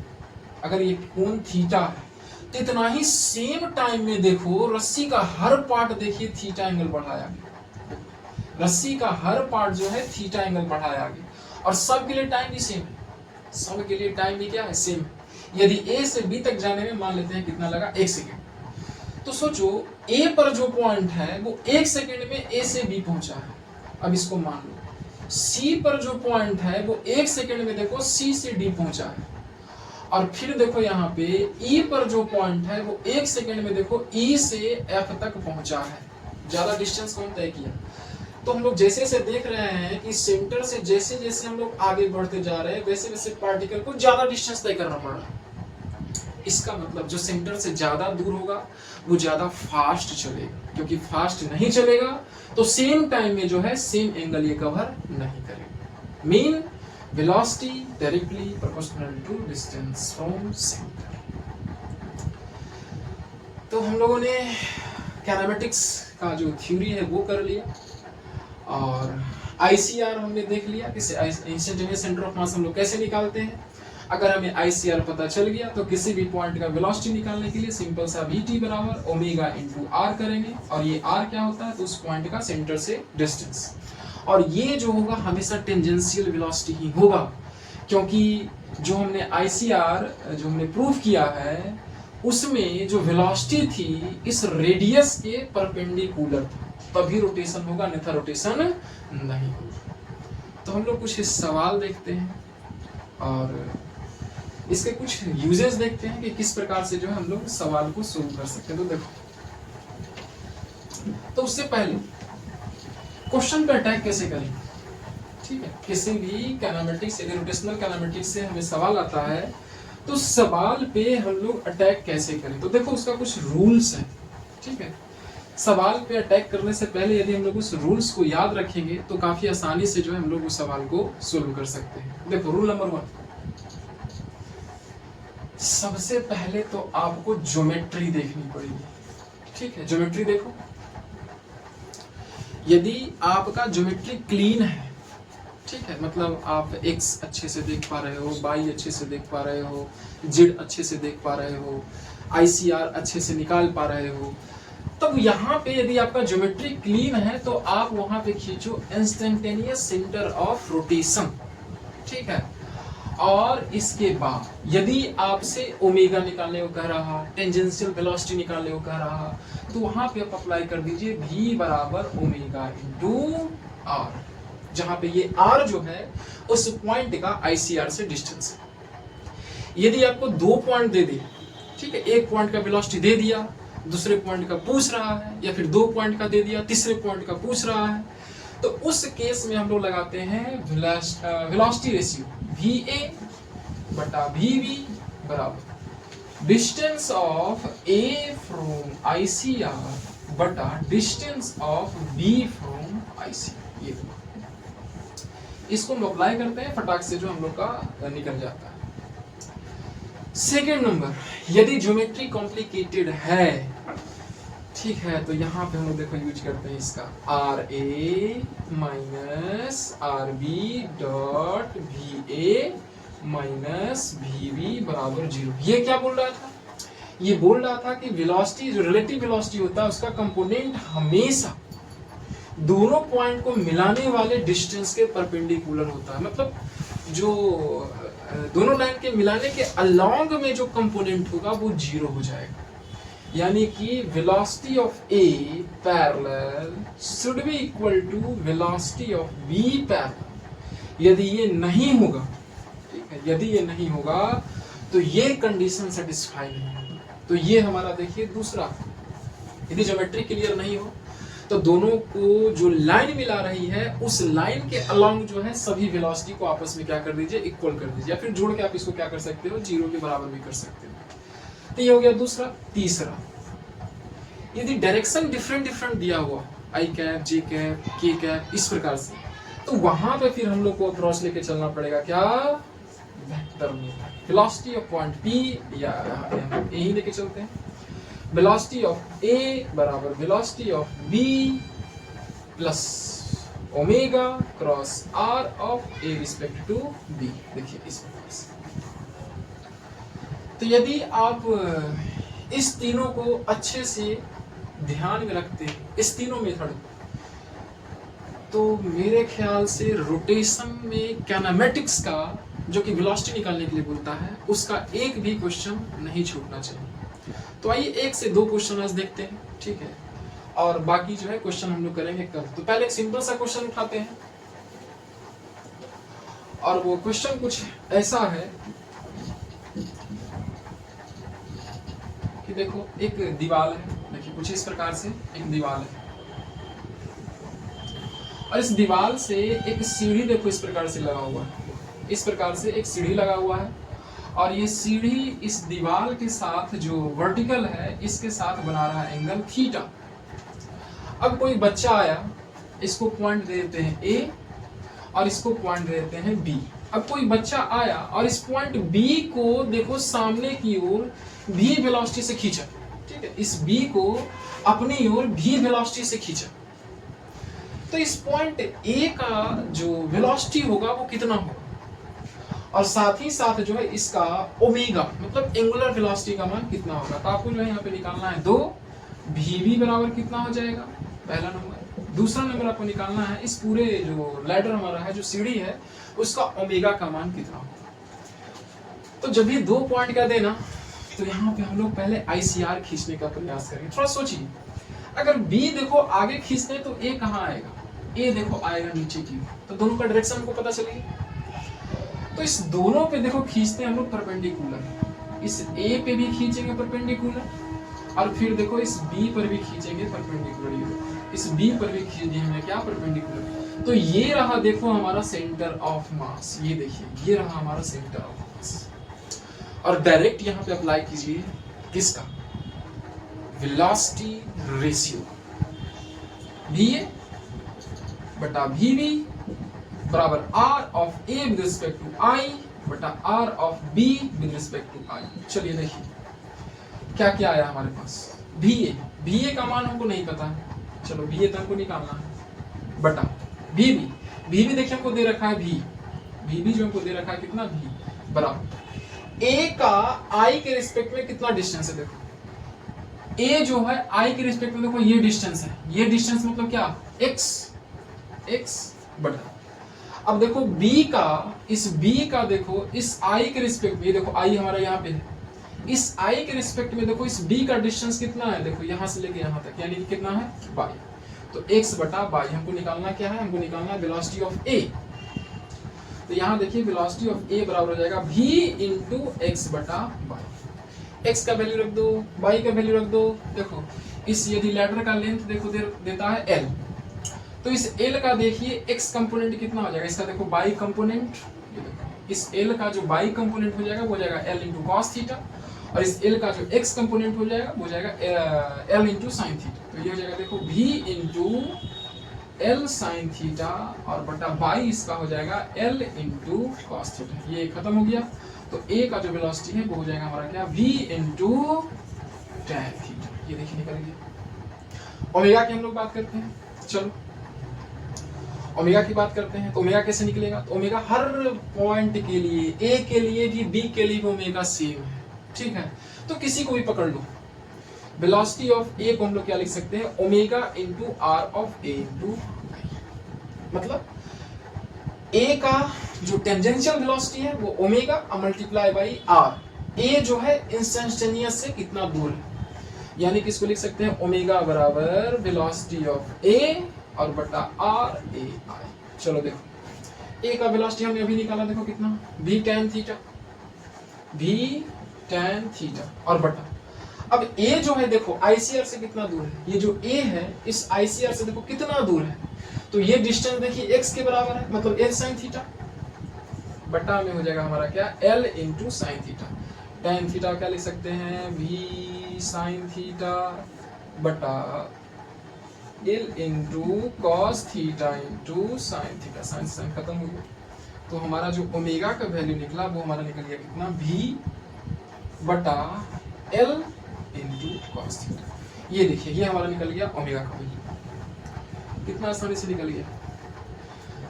अगर ये कोण थीटा है तो इतना ही सेम टाइम में देखो रस्सी का हर पार्ट देखिए थीटा एंगल बढ़ाया गया, रस्सी का हर पार्ट जो है थीटा एंगल बढ़ाया गया, और सब के लिए टाइम भी सेम है, सब के लिए टाइम भी क्या है, सेम है। यदि A से B तक जाने में मान लेते हैं कितना लगा, 1 सेकेंड, तो सोचो A पर जो पॉइंट है वो 1 सेकेंड में A से B पहुंचा है। अब इसको मान लो C पर जो पॉइंट है वो 1 सेकेंड में देखो C से D पहुंचा है, और फिर देखो यहाँ पे E पर जो पॉइंट है वो 1 सेकेंड में देखो E से F तक पहुंचा है। ज्यादा डिस्टेंस कौन तय किया। तो हम लोग जैसे जैसे देख रहे हैं कि सेंटर से जैसे जैसे हम लोग आगे बढ़ते जा रहे हैं वैसे वैसे पार्टिकल को ज्यादा डिस्टेंस तय करना पड़ रहा है। इसका मतलब जो सेंटर से ज्यादा दूर होगा वो ज्यादा फास्ट चलेगा, क्योंकि फास्ट नहीं चलेगा तो सेम टाइम में जो है सेम एंगल ये कवर नहीं करेगा। Mean velocity directly proportional to distance from centre. तो हम लोगों ने काइनेमेटिक्स का जो थ्योरी है वो कर लिया, और ICR हमने देख लिया कि इंस्टेंटेनियस सेंटर ऑफ मास हम लोग कैसे निकालते हैं। अगर हमें ICR पता चल गया तो किसी भी पॉइंट का वेलोसिटी निकालने के लिए सिंपल सा VT बराबर ओमेगा इंटू R करेंगे, और ये R क्या होता है, तो उस पॉइंट का सेंटर से डिस्टेंस, और ये जो होगा हमेशा टेंजेंशियल वेलोसिटी ही होगा, क्योंकि जो हमने ICR जो हमने प्रूव किया है उसमें जो वेलोसिटी थी इस रेडियस के परपेंडिकुलर था, तभी रोटेशन होगा, अन्यथा रोटेशन नहीं होगा। तो हम लोग कुछ सवाल देखते हैं और इसके कुछ यूजेस देखते हैं कि किस प्रकार से जो है हम लोग सवाल को सोल्व कर सकते हैं। तो देखो, तो उससे पहले क्वेश्चन पे अटैक कैसे करें, ठीक है। किसी भी काइनेमेटिक्स यदि रोटेशनल काइनेमेटिक्स से हमें सवाल आता है तो सवाल पे हम लोग अटैक कैसे करें। तो देखो उसका कुछ रूल्स है, ठीक है। सवाल पे अटैक करने से पहले यदि हम लोग उस रूल्स को याद रखेंगे तो काफी आसानी से जो है हम लोग उस सवाल को सोल्व कर सकते हैं। देखो रूल नंबर 1, सबसे पहले तो आपको ज्योमेट्री देखनी पड़ेगी, ठीक है। ज्योमेट्री देखो, यदि आपका ज्योमेट्री क्लीन है, ठीक है, मतलब आप x अच्छे से देख पा रहे हो, y अच्छे से देख पा रहे हो, z अच्छे से देख पा रहे हो, ICR अच्छे से निकाल पा रहे हो, तब यहाँ पे यदि आपका ज्योमेट्री क्लीन है तो आप वहां पे खींचो इंस्टेंटेनियस सेंटर ऑफ रोटेशन, ठीक है। और इसके बाद यदि आपसे ओमेगा निकालने को कह रहा, टेंजेंशियल वेलोसिटी निकालने को कह रहा, तो वहां पे आप अप्लाई कर दीजिए v बराबर ओमेगा इंटू r, जहां पे ये r जो है उस पॉइंट का ICR से डिस्टेंस है। यदि आपको 2 पॉइंट दे दे, ठीक है, एक पॉइंट का वेलोसिटी दे दिया, दूसरे पॉइंट का पूछ रहा है, या फिर 2 पॉइंट का दे दिया, तीसरे पॉइंट का पूछ रहा है, तो उस केस में हम लोग लगाते हैं वेलोसिटी रेशियो VA बटा VB बराबर distance of A from ICR बटा distance of B from ICR। ये इसको हम अप्लाई करते हैं, फटाक से जो हम लोग का निकल जाता है। सेकेंड नंबर, यदि ज्योमेट्री कॉम्प्लिकेटेड है, ठीक है, तो यहाँ पे हम लोग देखो यूज करते हैं इसका RA minus RB dot VA minus VB बराबर 0। ये क्या बोल रहा था, ये बोल रहा था कि वेलोसिटी जो रिलेटिव वेलोसिटी होता है उसका कंपोनेंट हमेशा दोनों पॉइंट को मिलाने वाले डिस्टेंस के परपेंडिकुलर होता है। मतलब जो दोनों लाइन के मिलाने के अलोंग में जो कंपोनेंट होगा वो जीरो हो जाएगा। यानी कि velocity of A parallel should be equal to velocity of B parallel. यदि ये नहीं होगा, ठीक है, यदि ये नहीं होगा तो ये कंडीशन सेटिस्फाई नहीं होगी। तो ये हमारा देखिए दूसरा, यदि ज्योमेट्री क्लियर नहीं हो तो दोनों को जो लाइन मिला रही है उस लाइन के अलोंग जो है सभी वेलोसिटी को आपस में क्या कर दीजिए, इक्वल कर दीजिए, या फिर जोड़ के आप इसको क्या कर सकते हो, जीरो के बराबर भी कर सकते हो। तो ये हो गया दूसरा। तीसरा, यदि डायरेक्शन डिफरेंट दिया हुआ आई कैप, जे कैप, के कैप इस प्रकार से, तो वहां पे फिर हम लोग को अप्रोच लेके चलना पड़ेगा क्या, वेक्टर में। वेलोसिटी ऑफ पॉइंट पी या यही लेके चलते हैं, वेलोसिटी ऑफ ए बराबर velocity of B plus omega cross R of A respect to B. देखिए इस प्रकार से। तो यदि आप इस तीनों को अच्छे से ध्यान में रखते हैं, इस तीनों मेथड, तो मेरे ख्याल से रोटेशन में कैनामेटिक्स का जो कि वेलोसिटी निकालने के लिए बोलता है उसका एक भी क्वेश्चन नहीं छूटना चाहिए। तो आइए 1 से 2 क्वेश्चन आज देखते हैं, ठीक है, और बाकी जो है क्वेश्चन हम लोग करेंगे कल। तो पहले एक सिंपल सा क्वेश्चन उठाते हैं, और वो क्वेश्चन कुछ ऐसा है कि देखो एक दीवार है, देखिए कुछ इस प्रकार से एक दीवार है, और इस दीवार से एक सीढ़ी देखो इस प्रकार से लगा हुआ है, इस प्रकार से एक सीढ़ी लगा हुआ है, और ये सीढ़ी इस दीवार के साथ जो वर्टिकल है इसके साथ बना रहा है एंगल थीटा। अब कोई बच्चा आया, इसको पॉइंट दे देते हैं ए और इसको पॉइंट दे देते हैं बी। अब कोई बच्चा आया और इस पॉइंट बी को देखो सामने की ओर भी वेलोसिटी से खींचा, ठीक है, इस बी को अपनी ओर भी वेलोसिटी से खींचा, तो इस पॉइंट ए का जो वेलोसिटी होगा वो कितना होगा, और साथ ही साथ जो है इसका ओमेगा मतलब एंगुलर वेलोसिटी का मान कितना होगा। तो आपको जो है यहाँ पे निकालना है 2 वी बराबर कितना हो जाएगा, पहला नंबर। दूसरा नंबर आपको निकालना है इस पूरे जो लैडर हमारा है, जो सीढ़ी है, उसका ओमेगा का मान कितना होगा। तो जब ये 2 पॉइंट का देना, तो यहाँ पे हम लोग पहले ICR खींचने का प्रयास करेंगे। थोड़ा सोचिए, अगर बी देखो आगे खींचते तो ए कहाँ आएगा, ए देखो आएगा नीचे की, तो दोनों का डायरेक्शन हमको पता चलेगा। तो इस दोनों पे देखो खींचते हैं हम लोग परपेंडिकुलर, इस ए पे भी खींचेंगे परपेंडिकुलर, और फिर देखो इस बी पर भी खींचेंगे परपेंडिकुलर, इस बी पर भी खींच दिए हमने क्या, परपेंडिकुलर। तो ये रहा देखो हमारा सेंटर ऑफ मास, ये देखिए ये रहा हमारा सेंटर ऑफ मास, और डायरेक्ट यहाँ पे अप्लाई कीजिए किसका, वेलोसिटी रेशियो, वी ए बटा वी बी बराबर R of A with respect to I बटा R of B with respect to I. चलिए देखिए क्या क्या आया हमारे पास, भी ए का मान हमको नहीं पता है, चलो भी ए तो हमको निकालना है, बटा भी देखिए हमको दे रखा है भी जो हमको दे रखा है कितना, भी बराबर ए का आई के रिस्पेक्ट में कितना डिस्टेंस है, देखो ए जो है आई के रिस्पेक्ट में देखो ये डिस्टेंस है, ये डिस्टेंस मतलब क्या, x बटा, अब देखो b का, इस b का देखो इस i के रिस्पेक्ट में, देखो i हमारा यहाँ पे है, इस i के रिस्पेक्ट में देखो इस b का डिस्टेंस कितना है, देखो यहाँ से लेके यहाँ तक, यानी कि कितना है y, तो x बटा y हमको निकालना क्या है, हमको निकालना है वेलोसिटी ऑफ a। तो यहाँ देखिए वेलोसिटी ऑफ a बराबर हो जाएगा v इंटू x बटा y, x का वैल्यू रख दो, y का वैल्यू रख दो, देखो इस यदि लैडर का लेंथ देखो देता है l, तो इस L का देखिए x कंपोनेंट कितना हो जाएगा, इसका देखो y कंपोनेंट, इस L का जो y कंपोनेंट हो जाएगा वो हो जाएगा L इंटू कॉस थीटा, और इस L का जो x कंपोनेंट हो जाएगा वो हो जाएगा L इंटू साइन थीटा। तो ये हो जाएगा देखो v into L sine theta और बटा y इसका हो जाएगा L इंटू कॉस थीटा। ये खत्म हो गया, तो A का जो वेलोसिटी है वो हो जाएगा हमारा क्या, v इंटू टैन थीटा। ये देखिए निकल गया। ओमेगा की हम लोग बात करते हैं, चलो ओमेगा की बात करते हैं। तो ओमेगा कैसे निकलेगा, तो ओमेगा हर पॉइंट के लिए, ए के लिए भी बी के लिए भी ओमेगा सेम है, ठीक है। तो किसी को भी पकड़ लो, वेलोसिटी ऑफ ए को हम लोग क्या लिख सकते हैं, omega into R of A into I. मतलब ए का जो टेंजेंशियल वेलोसिटी है वो omega multiply by R, A जो है इंस्टेंटेनियस से कितना दूर है, यानी कि इसको लिख सकते हैं ओमेगा बराबर वेलोसिटी ऑफ ए और बटा आर ए आई। चलो देखो ए का वेलोसिटी हमने अभी निकाला, देखो कितना, v tan theta, v tan theta और बटा, अब a जो है देखो ICR से कितना दूर है, ये जो a है इस ICR से देखो कितना दूर है, तो ये डिस्टेंस देखिए x के बराबर है, मतलब l sin थीटा, बटा में हो जाएगा हमारा क्या, l into sine theta. tan theta क्या लिख सकते हैं, v sin थीटा बटा l into cos theta into sine theta, sine sine खत्म हो गया, तो हमारा जो ओमेगा का वैल्यू निकला वो हमारा निकल गया कितना, v बटा l इंटू कॉस थीटा। ये देखिए ये हमारा निकल गया ओमेगा का वैल्यू, कितना आसानी से निकल गया।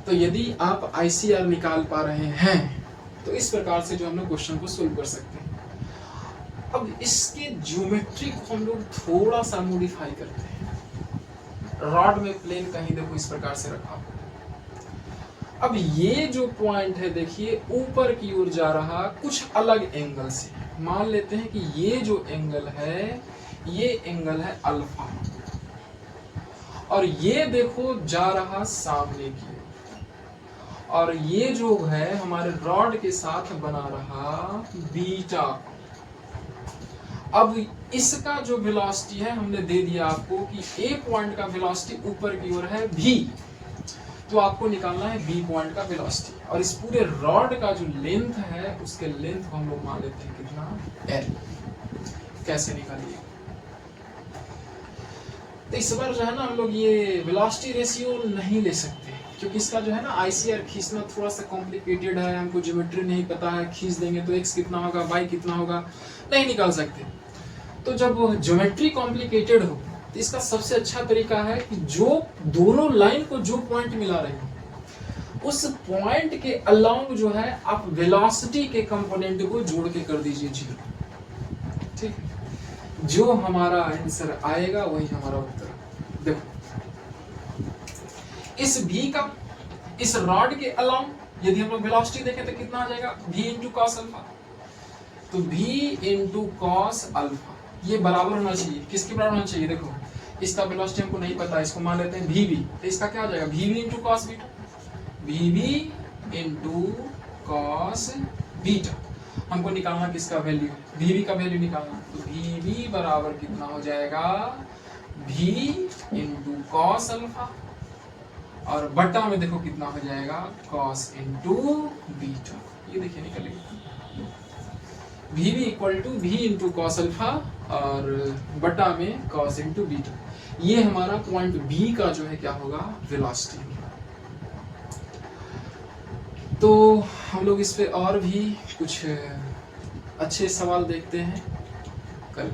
तो यदि आप ICR निकाल पा रहे हैं तो इस प्रकार से जो हम लोग क्वेश्चन को सोल्व कर सकते हैं। अब इसके ज्योमेट्री को हम लोग थोड़ा सा मॉडिफाई करते हैं। रॉड में प्लेन कहीं देखो इस प्रकार से रखा, अब ये जो पॉइंट है देखिए ऊपर की ओर जा रहा कुछ अलग एंगल से, मान लेते हैं कि ये जो एंगल है ये एंगल है अल्फा, और ये देखो जा रहा सामने की ओर, और ये जो है हमारे रॉड के साथ बना रहा बीटा। अब इसका जो वेलोसिटी है हमने दे दिया आपको कि ए पॉइंट का वेलोसिटी ऊपर की ओर है v, तो आपको निकालना है b पॉइंट का वेलोसिटी, और इस पूरे रॉड का जो लेंथ है उसके लेंथ को हम लोग मान लेते हैं कितना, l। कैसे निकालिए, तो इस बार जो है ना हम लोग ये वेलोसिटी रेशियो नहीं ले सकते, क्योंकि इसका जो है ना ICR खींचना थोड़ा सा कॉम्प्लिकेटेड है, हमको ज्योमेट्री नहीं पता है, खींच देंगे तो x कितना होगा, y कितना होगा, नहीं निकाल सकते। तो जब ज्योमेट्री कॉम्प्लिकेटेड हो तो इसका सबसे अच्छा तरीका है कि जो दोनों लाइन को जो पॉइंट मिला रहे हैं उस पॉइंट के अलाउंग जो है आप वेलोसिटी के कंपोनेंट को जोड़ के कर दीजिए 0, ठीक है, जो हमारा आंसर आएगा वही हमारा उत्तर। देखो इस v का इस रॉड के अलाउंग यदि हम लोग वेलोसिटी देखें तो कितना आ जाएगा, v इंटू कॉस अल्फा, तो v इंटू कॉस अल्फा ये बराबर होना चाहिए, किसके बराबर होना चाहिए, देखो इसका वेलोसिटी हमको नहीं पता, इसको मान लेते हैं vv, तो इसका क्या हो जाएगा, vv into cos beta, vv into cos beta. हमको निकालना किसका वैल्यू, vv का वैल्यू निकालना, तो vv बराबर कितना हो जाएगा, v इंटू कॉस अल्फा, और बटा में देखो कितना हो जाएगा, कॉस इंटू बीटा। ये देखिए निकलेगा vv equal to v into cos alpha और बटा में कॉस इंटू बीटा। ये हमारा पॉइंट B का जो है क्या होगा, वेलोसिटी होगा। तो हम लोग इस पे और भी कुछ अच्छे सवाल देखते हैं कल।